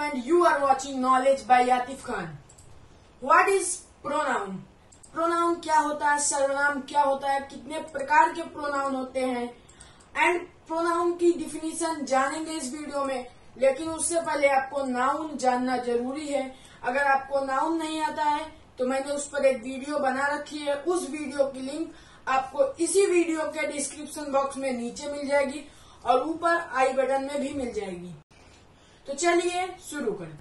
and you are watching Knowledge by Atif Khan. What is pronoun? Pronoun क्या होता है, सर्वनाम क्या होता है, कितने प्रकार के प्रोनाउन होते हैं एंड प्रोनाउन की डिफिनीशन जानेंगे इस वीडियो में। लेकिन उससे पहले आपको नाउन जानना जरूरी है। अगर आपको नाउन नहीं आता है तो मैंने उस पर एक वीडियो बना रखी है। उस वीडियो की लिंक आपको इसी वीडियो के डिस्क्रिप्शन बॉक्स में नीचे मिल जाएगी और ऊपर आई बटन में भी मिल जाएगी। तो चलिए शुरू करें।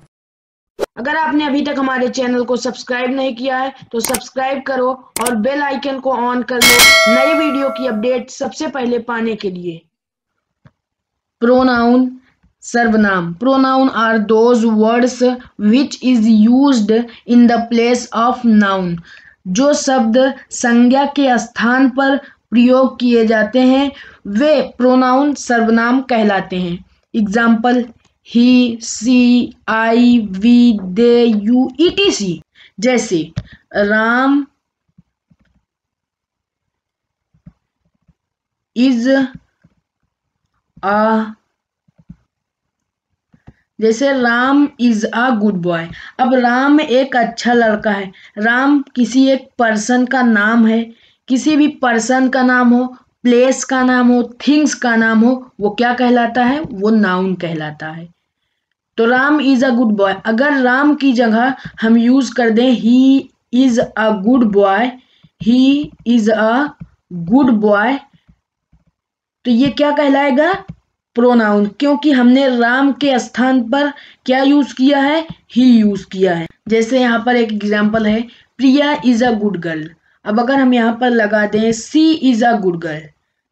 अगर आपने अभी तक हमारे चैनल को सब्सक्राइब नहीं किया है तो सब्सक्राइब करो और बेल आइकन को ऑन कर लो नई वीडियो की अपडेट सबसे पहले पाने के लिए। प्रोनाउन सर्वनाम। Pronoun are those words which is used in the place of noun. जो शब्द संज्ञा के स्थान पर प्रयोग किए जाते हैं वे प्रोनाउन सर्वनाम कहलाते हैं। Example he, she, I, we, they, you, etc। जैसे Ram is a good boy. अब राम एक अच्छा लड़का है। राम किसी एक पर्सन का नाम है। किसी भी पर्सन का नाम हो, प्लेस का नाम हो, थिंग्स का नाम हो, वो क्या कहलाता है? वो नाउन कहलाता है। तो Ram is a good boy, अगर राम की जगह हम यूज कर दें he is a good boy, he is a good boy, तो ये क्या कहलाएगा? प्रोनाउन, क्योंकि हमने राम के स्थान पर क्या यूज किया है? ही यूज किया है। जैसे यहाँ पर एक एग्जाम्पल है, Priya is a good girl. अब अगर हम यहाँ पर लगा दें she is a good girl,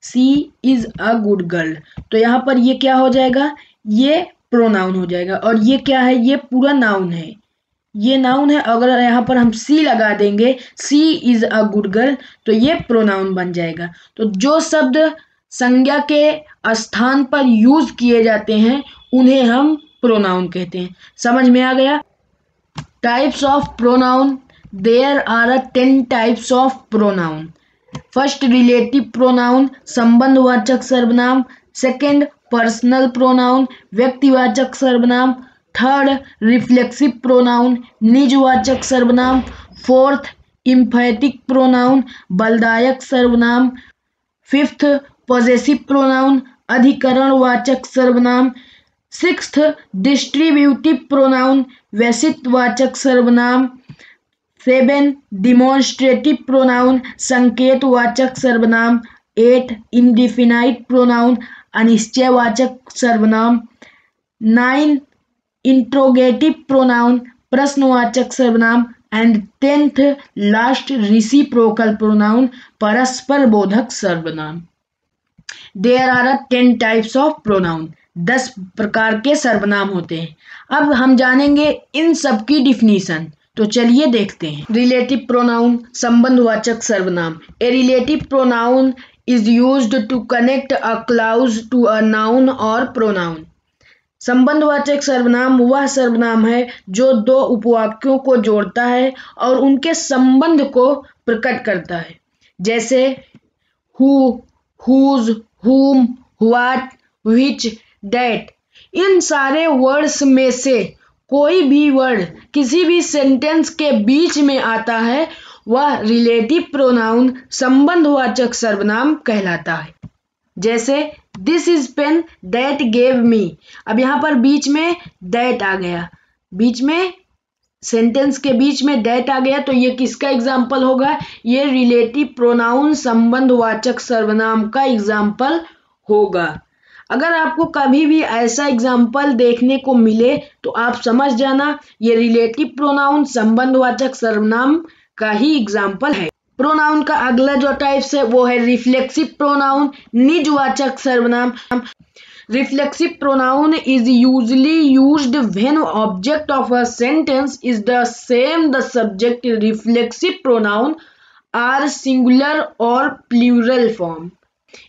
she is a good girl, तो यहाँ पर ये क्या हो जाएगा? ये प्रोनाउन हो जाएगा। और ये क्या है? ये पूरा नाउन है। ये नाउन है। अगर यहाँ पर हम सी लगा देंगे, सी इज अ गुड गर्ल, तो ये प्रोनाउन बन जाएगा। तो जो शब्द संज्ञा के स्थान पर यूज किए जाते हैं उन्हें हम प्रोनाउन कहते हैं। समझ में आ गया? Types of pronoun. There are 10 types of pronoun. First relative pronoun, संबंधवाचक सर्वनाम। सेकंड पर्सनल प्रोनाउन, व्यक्तिवाचक सर्वनाम। थर्ड रिफ्लेक्सिव प्रोनाउन, निजवाचक सर्वनाम। फोर्थ इम्फेटिक प्रोनाउन, बलदायक सर्वनाम। फिफ्थ पॉजेसिव प्रोनाउन, अधिकरणवाचक सर्वनाम। सिक्स्थ डिस्ट्रीब्यूटिव प्रोनाउन, वैशिष्ट्यवाचक सर्वनाम। 7 डिमॉन्स्ट्रेटिव प्रोनाउन, संकेतवाचक सर्वनाम। 8 इंडिफिनाइट प्रोनाउन, अनिश्चयवाचक सर्वनाम। 9 इंट्रोगेटिव प्रोनाउन, प्रश्नवाचक सर्वनाम। And 10th last reciprocal pronoun, परस्पर बोधक सर्वनाम। There are 10 types of pronoun. 10 प्रकार के सर्वनाम होते हैं। अब हम जानेंगे इन सब की डिफिनीशन। तो चलिए देखते हैं। रिलेटिव प्रोनाउन, संबंधवाचक सर्वनाम। A relative pronoun is used to connect a clause to a noun और प्रोनाउन। संबंधवाचक सर्वनाम वह सर्वनाम है जो दो उपवाक्यों को जोड़ता है और उनके संबंध को प्रकट करता है। जैसे हु, हुज, हुम, व्हाट, व्हिच, दैट। इन सारे वर्ड्स में से कोई भी वर्ड किसी भी सेंटेंस के बीच में आता है वह रिलेटिव प्रोनाउन संबंधवाचक सर्वनाम कहलाता है। जैसे this is pen that gave me. अब यहाँ पर बीच में दैट आ गया, बीच में सेंटेंस के बीच में दैट आ गया, तो ये किसका एग्जाम्पल होगा? ये रिलेटिव प्रोनाउन संबंधवाचक सर्वनाम का एग्जाम्पल होगा। अगर आपको कभी भी ऐसा एग्जाम्पल देखने को मिले तो आप समझ जाना ये रिलेटिव प्रोनाउन संबंधवाचक सर्वनाम का ही एग्जाम्पल है। प्रोनाउन का अगला जो टाइप्स है वो है रिफ्लेक्सिव प्रोनाउन, निजवाचक सर्वनाम। Reflexive pronoun is usually used when object of a sentence is the same the subject. Reflexive pronoun are singular और प्लूरल फॉर्म।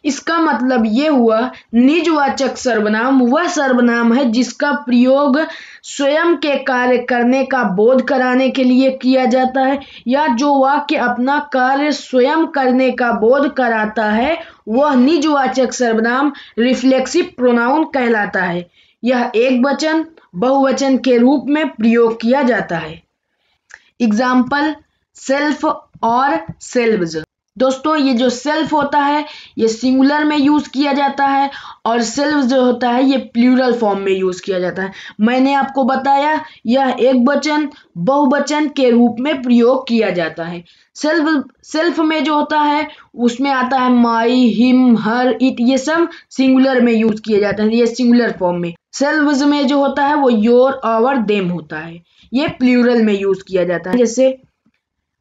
इसका मतलब ये हुआ निजवाचक सर्वनाम वह सर्वनाम है जिसका प्रयोग स्वयं के कार्य करने का बोध कराने के लिए किया जाता है या जो वाक्य अपना कार्य स्वयं करने का बोध कराता है वह निजवाचक सर्वनाम रिफ्लेक्सिव प्रोनाउन कहलाता है। यह एक वचन बहुवचन के रूप में प्रयोग किया जाता है। एग्जाम्पल सेल्फ और सेल्व्स। दोस्तों ये जो सेल्फ होता है ये सिंगुलर में यूज किया जाता है और सेल्व्स जो होता है ये प्लूरल फॉर्म में यूज किया जाता है। मैंने आपको बताया यह एक वचन बहुवचन के रूप में प्रयोग किया जाता है। सेल्फ में जो होता है उसमें आता है माई, हिम, हर, इट, ये सब सिंगुलर में यूज किए जाते हैं, ये सिंगुलर फॉर्म में। सेल्व्स में जो होता है वो योर, आवर, देम होता है, ये प्लूरल में यूज किया जाता है। जैसे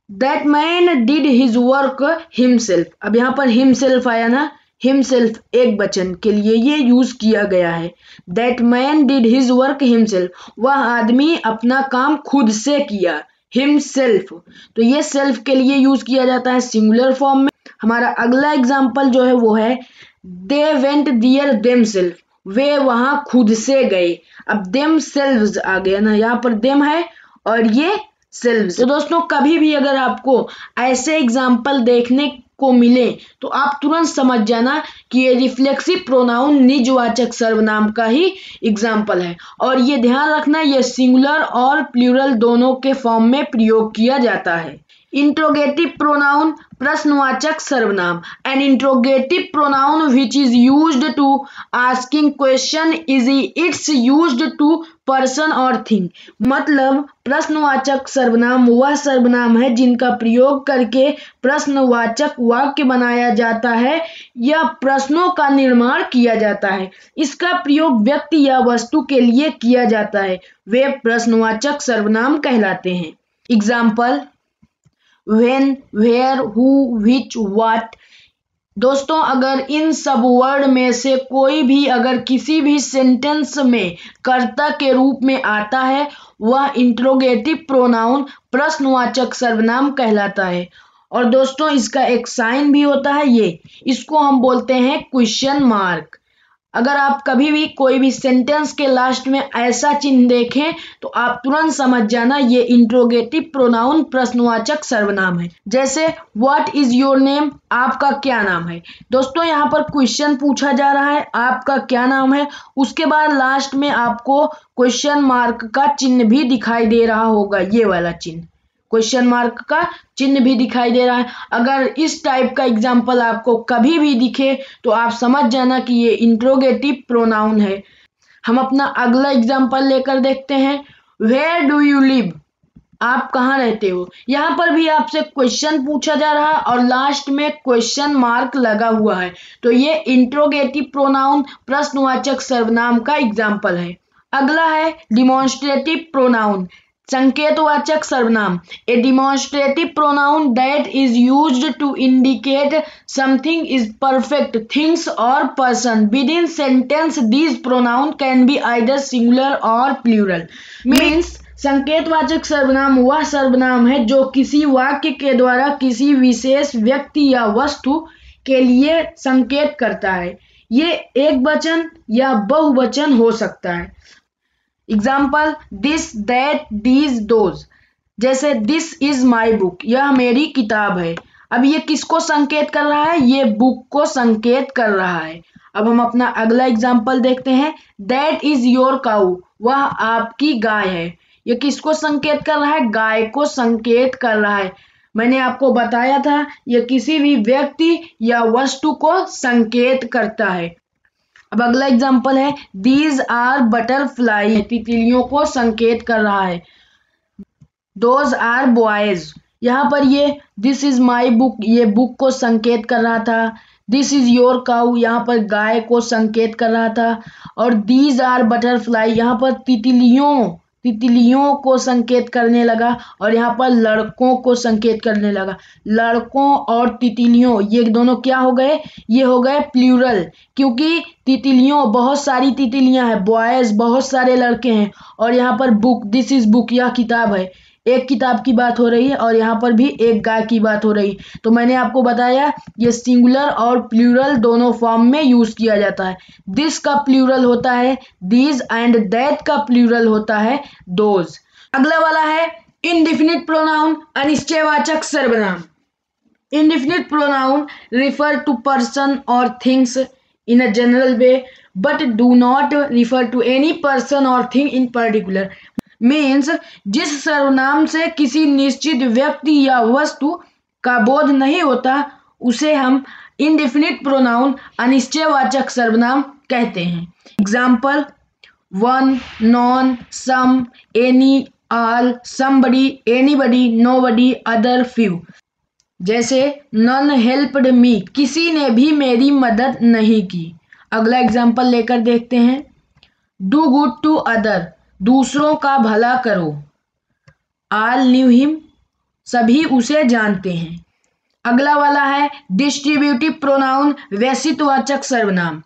that man did his work himself. अब यहाँ पर हिमसेल्फ आया ना, हिमसेल्फ एक वचन के लिए ये यूज किया गया है। That man did his work himself, वह आदमी अपना काम खुद से किया, हिमसेल्फ। तो ये सेल्फ के लिए यूज किया जाता है सिंगुलर फॉर्म में। हमारा अगला एग्जाम्पल जो है वो है दे वेंट दियर देमसेल्फ, वे वहां खुद से गए। अब देमसेल्व्स आ गया ना, यहाँ पर देम है और ये सेल्व्स। तो दोस्तों कभी भी अगर आपको ऐसे एग्जाम्पल देखने को मिले तो आप तुरंत समझ जाना कि ये रिफ्लेक्सिव प्रोनाउन निजवाचक सर्वनाम का ही एग्जाम्पल है। और ये ध्यान रखना ये सिंगुलर और प्लूरल दोनों के फॉर्म में प्रयोग किया जाता है। इंट्रोगेटिव प्रोनाउन प्रश्नवाचक सर्वनाम। An interrogative pronoun which is used to asking question is it's used to person और थिंग। मतलब प्रश्नवाचक सर्वनाम वह सर्वनाम है जिनका प्रयोग करके प्रश्नवाचक वाक्य बनाया जाता है या प्रश्नों का निर्माण किया जाता है। इसका प्रयोग व्यक्ति या वस्तु के लिए किया जाता है, वे प्रश्नवाचक सर्वनाम कहलाते हैं। Example when, where, who, which, what। दोस्तों अगर इन सब वर्ड में से कोई भी अगर किसी भी सेंटेंस में कर्ता के रूप में आता है वह इंट्रोगेटिव प्रोनाउन प्रश्नवाचक सर्वनाम कहलाता है। और दोस्तों इसका एक साइन भी होता है, ये इसको हम बोलते हैं क्वेश्चन मार्क। अगर आप कभी भी कोई भी सेंटेंस के लास्ट में ऐसा चिन्ह देखें तो आप तुरंत समझ जाना ये इंट्रोगेटिव प्रोनाउन प्रश्नवाचक सर्वनाम है। जैसे व्हाट इज योर नेम, आपका क्या नाम है। दोस्तों यहाँ पर क्वेश्चन पूछा जा रहा है आपका क्या नाम है, उसके बाद लास्ट में आपको क्वेश्चन मार्क का चिन्ह भी दिखाई दे रहा होगा, ये वाला चिन्ह क्वेश्चन मार्क का चिन्ह भी दिखाई दे रहा है। अगर इस टाइप का एग्जाम्पल आपको कभी भी दिखे तो आप समझ जाना कि ये इंट्रोगेटिव प्रोनाउन है। हम अपना अगला एग्जाम्पल लेकर देखते हैं। वेयर डू यू लिव, आप कहाँ रहते हो। यहाँ पर भी आपसे क्वेश्चन पूछा जा रहा है और लास्ट में क्वेश्चन मार्क लगा हुआ है, तो ये इंट्रोगेटिव प्रोनाउन प्रश्नवाचक सर्वनाम का एग्जाम्पल है। अगला है डिमॉन्स्ट्रेटिव प्रोनाउन संकेतवाचक सर्वनाम। A demonstrative pronoun that is used to indicate something is perfect, things or person. Within sentence these pronoun can be either singular और प्लूरल। मीन्स संकेतवाचक सर्वनाम वह सर्वनाम है जो किसी वाक्य के द्वारा किसी विशेष व्यक्ति या वस्तु के लिए संकेत करता है। ये एक वचन या बहुवचन हो सकता है। Example this, that, these, those. जैसे दिस इज माई बुक, यह मेरी किताब है। अब ये किसको संकेत कर रहा है, ये बुक को संकेत कर रहा है। अब हम अपना अगला एग्जाम्पल देखते हैं। दैट इज योर काऊ, वह आपकी गाय है। ये किसको संकेत कर रहा है, गाय को संकेत कर रहा है। मैंने आपको बताया था ये किसी भी व्यक्ति या वस्तु को संकेत करता है। अब अगला एग्जाम्पल है दीज आर बटरफ्लाई, तितलियों को संकेत कर रहा है। दोज आर बॉयज, यहाँ पर ये दिस इज माई बुक, ये बुक को संकेत कर रहा था। दिस इज योर काऊ, यहाँ पर गाय को संकेत कर रहा था। और दीज आर बटरफ्लाई, यहाँ पर तितलियों को संकेत करने लगा और यहाँ पर लड़कों को संकेत करने लगा। लड़कों और तितलियों ये दोनों क्या हो गए, ये हो गए प्लूरल, क्योंकि तितलियों बहुत सारी तितलियां हैं, बॉयज बहुत सारे लड़के हैं। और यहाँ पर बुक, दिस इज बुक, यह किताब है, एक किताब की बात हो रही है और यहाँ पर भी एक गाय की बात हो रही है। तो मैंने आपको बताया ये सिंगुलर और प्लूरल दोनों फॉर्म में यूज किया जाता है। दिस का प्लूरल होता है दीज एंड दैट का प्लूरल होता है दोज। अगला वाला है इंडेफिनिट प्रोनाउन अनिश्चयवाचक सर्वनाम। Indefinite pronoun refer to person और things in a general way but do not refer to any person or thing in particular। Means जिस सर्वनाम से किसी निश्चित व्यक्ति या वस्तु का बोध नहीं होता उसे हम इंडेफिनिट प्रोनाउन अनिश्चयवाचक सर्वनाम कहते हैं। Example one, none, some, any, all, somebody, anybody, nobody, other, few. जैसे नन हेल्प्ड मी, किसी ने भी मेरी मदद नहीं की। अगला एग्जाम्पल लेकर देखते हैं। डू गुड टू अदर, दूसरों का भला करो। ऑल न्यू हिम, सभी उसे जानते हैं। अगला वाला है डिस्ट्रीब्यूटिव प्रोनाउन वैशिष्ट्यवाचक सर्वनाम।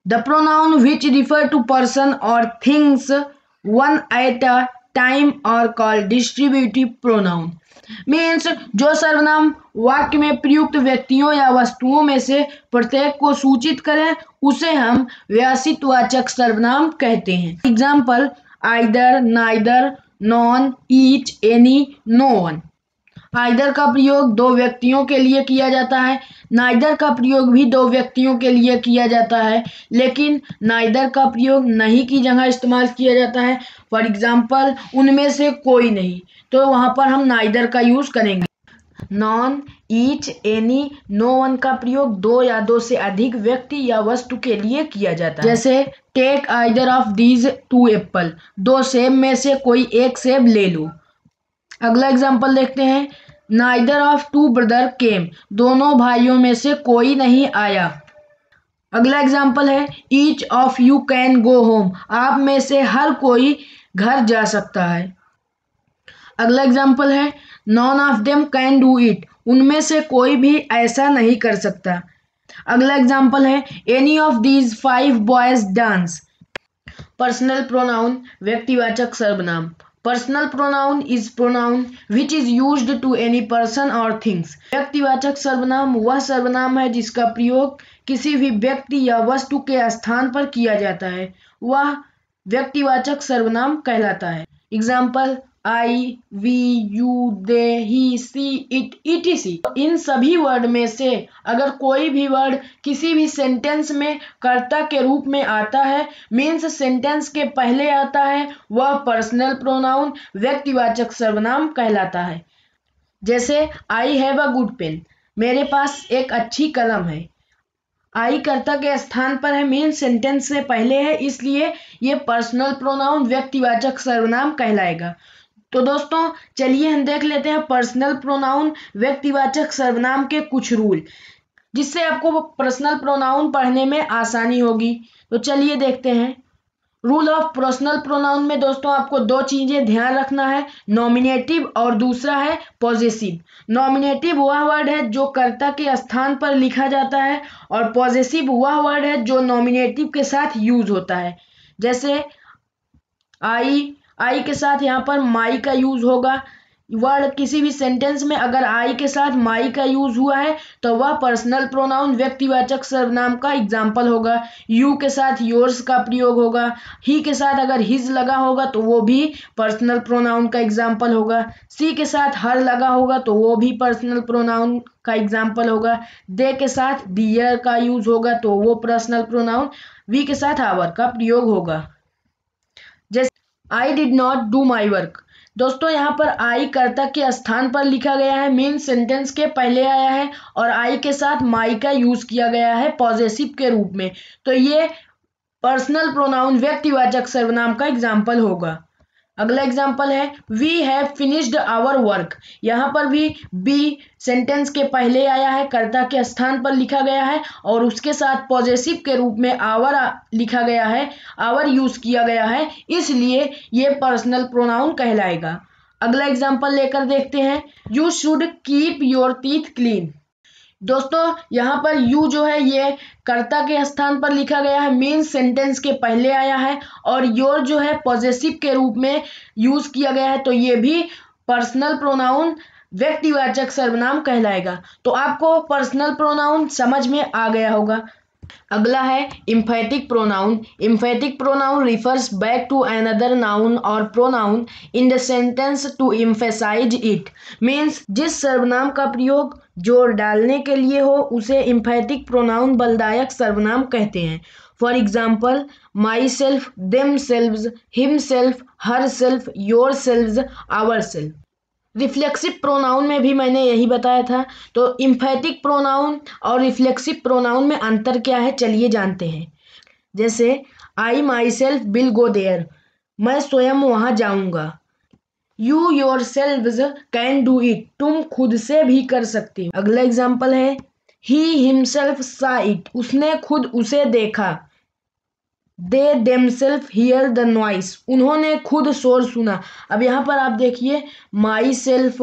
The pronoun which refer to person और things one at a time are called distributive pronoun. Means जो सर्वनाम वाक्य में प्रयुक्त व्यक्तियों या वस्तुओं में से प्रत्येक को सूचित करें उसे हम वैशिष्ट्यवाचक सर्वनाम कहते हैं। Example either, neither, none, each, any, no one. Either का प्रयोग दो व्यक्तियों के लिए किया जाता है, नाइदर का प्रयोग भी दो व्यक्तियों के लिए किया जाता है, लेकिन नाइदर का प्रयोग नहीं की जगह इस्तेमाल किया जाता है। फॉर एग्जाम्पल उनमें से कोई नहीं, तो वहां पर हम नाइदर का यूज करेंगे। None, each, any, no one का प्रयोग दो या दो से अधिक व्यक्ति या वस्तु के लिए किया जाता है। जैसे take either of these two apple, दो सेब में से कोई एक सेब ले लो। अगला एग्जाम्पल देखते हैं। Neither of two brother came, दोनों भाइयों में से कोई नहीं आया। अगला एग्जाम्पल है each of you can go home, आप में से हर कोई घर जा सकता है। अगला एग्जाम्पल है none of them can do it, उनमें से कोई भी ऐसा नहीं कर सकता। अगला एग्जाम्पल है any of these 5 boys dance. Personal pronoun व्यक्तिवाचक सर्वनाम। Personal pronoun is pronoun which is used to any person और थिंग्स। व्यक्तिवाचक सर्वनाम वह सर्वनाम है जिसका प्रयोग किसी भी व्यक्ति या वस्तु के स्थान पर किया जाता है, वह व्यक्तिवाचक सर्वनाम कहलाता है। Example I, we, you, they, he, she, it, etc। इन सभी वर्ड में से अगर कोई भी वर्ड किसी भी सेंटेंस में कर्ता के रूप में आता है, मीन्स सेंटेंस के पहले आता है, वह पर्सनल प्रोनाउन व्यक्तिवाचक सर्वनाम कहलाता है। जैसे I have a good pen, मेरे पास एक अच्छी कलम है। आई कर्ता के स्थान पर है, मीन सेंटेंस से पहले है, इसलिए ये पर्सनल प्रोनाउन व्यक्तिवाचक सर्वनाम कहलाएगा। तो दोस्तों चलिए हम देख लेते हैं पर्सनल प्रोनाउन व्यक्तिवाचक सर्वनाम के कुछ रूल, जिससे आपको पर्सनल प्रोनाउन पढ़ने में आसानी होगी। तो चलिए देखते हैं। रूल ऑफ पर्सनल प्रोनाउन में दोस्तों आपको दो चीजें ध्यान रखना है, नॉमिनेटिव और दूसरा है पॉजेसिव। नॉमिनेटिव वह वर्ड है जो कर्ता के स्थान पर लिखा जाता है और पॉजेसिव वह वर्ड है जो नॉमिनेटिव के साथ यूज होता है। जैसे आई के साथ यहाँ पर माई का यूज होगा। वर्ड किसी भी सेंटेंस में अगर आई के साथ माई का यूज हुआ है तो वह पर्सनल प्रोनाउन व्यक्तिवाचक सर्वनाम का एग्जाम्पल होगा। यू के साथ योर्स का प्रयोग होगा। ही के साथ अगर हिज लगा होगा तो वो भी पर्सनल प्रोनाउन का एग्जाम्पल होगा। सी के साथ हर लगा होगा तो वो भी पर्सनल प्रोनाउन का एग्जाम्पल होगा। दे के साथ दियर का यूज होगा तो वो पर्सनल प्रोनाउन। वी के साथ आवर का प्रयोग होगा। जैसे I did not do my work, दोस्तों यहाँ पर आई कर्ता के स्थान पर लिखा गया है, मीन सेंटेंस के पहले आया है और आई के साथ माई का यूज किया गया है पॉजेसिव के रूप में, तो ये पर्सनल प्रोनाउन व्यक्तिवाचक सर्वनाम का एग्जाम्पल होगा। अगला एग्जाम्पल है we have finished our work, यहाँ पर भी बी सेंटेंस के पहले आया है, कर्ता के स्थान पर लिखा गया है और उसके साथ पॉजेसिव के रूप में आवर लिखा गया है, आवर यूज किया गया है, इसलिए ये पर्सनल प्रोनाउन कहलाएगा। अगला एग्जाम्पल लेकर देखते हैं। You should keep your teeth clean, दोस्तों यहाँ पर यू जो है ये कर्ता के स्थान पर लिखा गया है, मेन सेंटेंस के पहले आया है और योर जो है पॉजेसिव के रूप में यूज किया गया है, तो ये भी पर्सनल प्रोनाउन व्यक्तिवाचक सर्वनाम कहलाएगा। तो आपको पर्सनल प्रोनाउन समझ में आ गया होगा। अगला है emphatic pronoun. Emphatic pronoun refers back to another noun और pronoun in the sentence to emphasize it, means जिस सर्वनाम का प्रयोग जोर डालने के लिए हो उसे इम्फेटिक प्रोनाउन बलदायक सर्वनाम कहते हैं। For example myself, themselves, himself, herself, yourselves, ourself. Reflexive pronoun में भी मैंने यही बताया था। तो इम्फेटिक प्रोनाउन और रिफ्लेक्सिव प्रोनाउन में अंतर क्या है चलिए जानते हैं। जैसे I myself will go there, मैं स्वयं वहां जाऊंगा। You yourselves can do it, तुम खुद से भी कर सकते हो। अगला एग्जाम्पल है ही हिमसेल्फ सा इट, उसने खुद उसे देखा। They themselves hear the noise, उन्होंने खुद शोर सुना। अब यहाँ पर आप देखिए myself,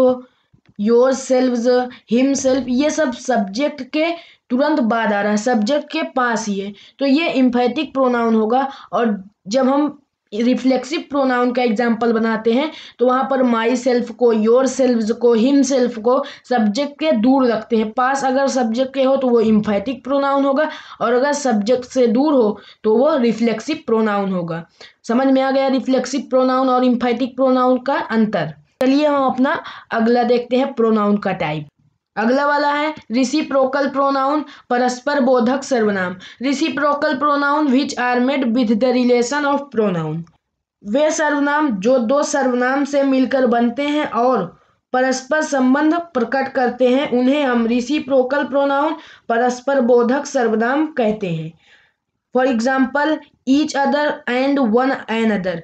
yourselves, himself, ये सब सब्जेक्ट के तुरंत बाद आ रहा है, सब्जेक्ट के पास ही है, तो ये इम्फेटिक प्रोनाउन होगा। और जब हम रिफ्लेक्सिव प्रोनाउन का एग्जाम्पल बनाते हैं तो वहां पर माई सेल्फ को, योर सेल्व्स को, हिम सेल्फ को सब्जेक्ट के दूर रखते हैं। पास अगर सब्जेक्ट के हो तो वो इम्फेटिक प्रोनाउन होगा, और अगर सब्जेक्ट से दूर हो तो वो रिफ्लेक्सिव प्रोनाउन होगा। समझ में आ गया रिफ्लेक्सिव प्रोनाउन और इम्फेटिक प्रोनाउन का अंतर। चलिए हम अपना अगला देखते हैं प्रोनाउन का टाइप। अगला वाला है रिसिप्रोकल प्रोनाउन, परस्पर बोधक सर्वनाम। Reciprocal pronoun which are made with the relation of pronoun, वे सर्वनाम जो दो सर्वनाम से मिलकर बनते हैं और परस्पर संबंध प्रकट करते हैं उन्हें हम रिसिप्रोकल प्रोनाउन, परस्पर बोधक सर्वनाम कहते हैं। For example each other and one another.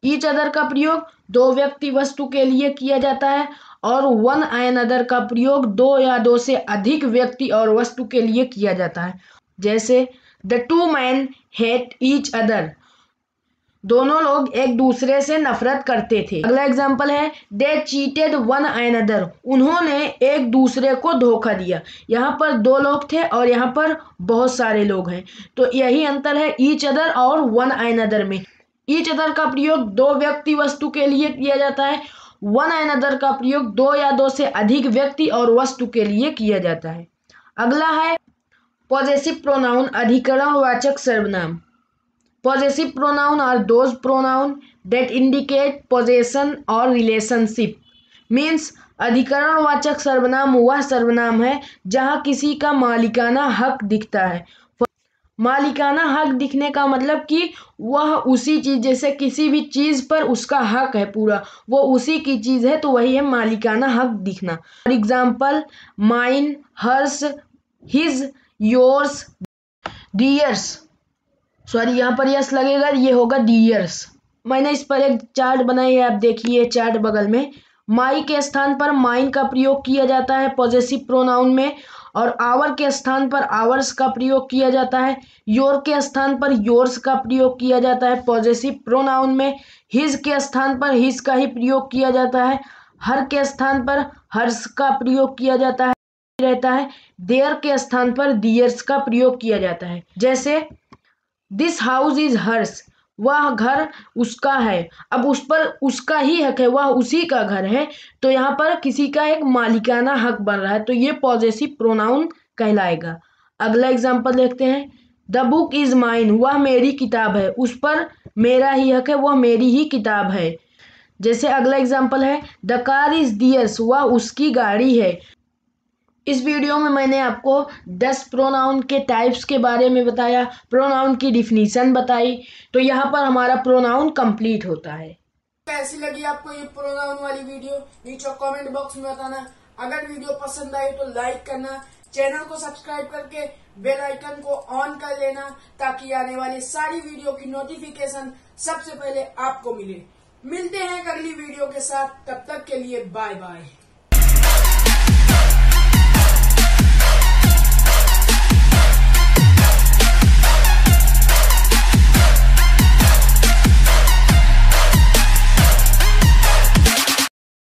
Each other का प्रयोग दो व्यक्ति वस्तु के लिए किया जाता है और वन एन अदर का प्रयोग दो या दो से अधिक व्यक्ति और वस्तु के लिए किया जाता है। जैसे the two man hate each other, दोनों लोग एक दूसरे से नफरत करते थे। अगला एग्जाम्पल है दे चीटेड वन एन अदर, उन्होंने एक दूसरे को धोखा दिया। यहाँ पर दो लोग थे और यहाँ पर बहुत सारे लोग हैं, तो यही अंतर है ईच अदर और वन एन अदर में। ईच अदर का प्रयोग दो व्यक्ति वस्तु के लिए किया जाता है, वन एन अदर का प्रयोग दो या दो से अधिक व्यक्ति और वस्तु के लिए किया जाता है। अगला है पॉजेसिव प्रोनाउन, अधिकरणवाचक सर्वनाम। Possessive pronoun are those pronoun that indicate possession or relationship. Means अधिकरणवाचक सर्वनाम वह सर्वनाम है जहाँ किसी का मालिकाना हक दिखता है। मालिकाना हक दिखने का मतलब कि वह उसी चीज, जैसे किसी भी चीज पर उसका हक है पूरा, वो उसी की चीज है, तो वही है मालिकाना हक दिखना। For example mine, hers, his, yours, theirs. Sorry यहाँ पर यस लगेगा, ये होगा डियर्स। मैंने इस पर एक चार्ट बनाई है, आप देखिए चार्ट बगल में। माई के स्थान पर माइन का प्रयोग किया जाता है पॉजेसिव प्रोनाउन में, और आवर के स्थान पर आवर्स का प्रयोग किया जाता है। योर के स्थान पर योर्स का प्रयोग किया जाता है पॉजेसिव प्रोनाउन में। हिज के स्थान पर हिज का ही प्रयोग किया जाता है। हर के स्थान पर हर्स का प्रयोग किया जाता है रहता है। देयर के स्थान पर दियर्स का प्रयोग किया जाता है। जैसे दिस हाउस इज हर्स, वह घर उसका है। अब उस पर उसका ही हक है, वह उसी का घर है, तो यहाँ पर किसी का एक मालिकाना हक बन रहा है, तो ये पॉजेसिव प्रोनाउन कहलाएगा। अगला एग्जांपल देखते हैं द बुक इज माइन, वह मेरी किताब है, उस पर मेरा ही हक है, वह मेरी ही किताब है। जैसे अगला एग्जांपल है द कार इज दियर्स, वह उसकी गाड़ी है। इस वीडियो में मैंने आपको 10 प्रोनाउन के टाइप्स के बारे में बताया, प्रोनाउन की डिफिनीशन बताई, तो यहाँ पर हमारा प्रोनाउन कंप्लीट होता है। कैसी लगी आपको ये प्रोनाउन वाली वीडियो नीचे कमेंट बॉक्स में बताना। अगर वीडियो पसंद आई तो लाइक करना, चैनल को सब्सक्राइब करके बेल आइकन को ऑन कर लेना ताकि आने वाली सारी वीडियो की नोटिफिकेशन सबसे पहले आपको मिले। मिलते हैं अगली वीडियो के साथ, तब तक के लिए बाय बाय।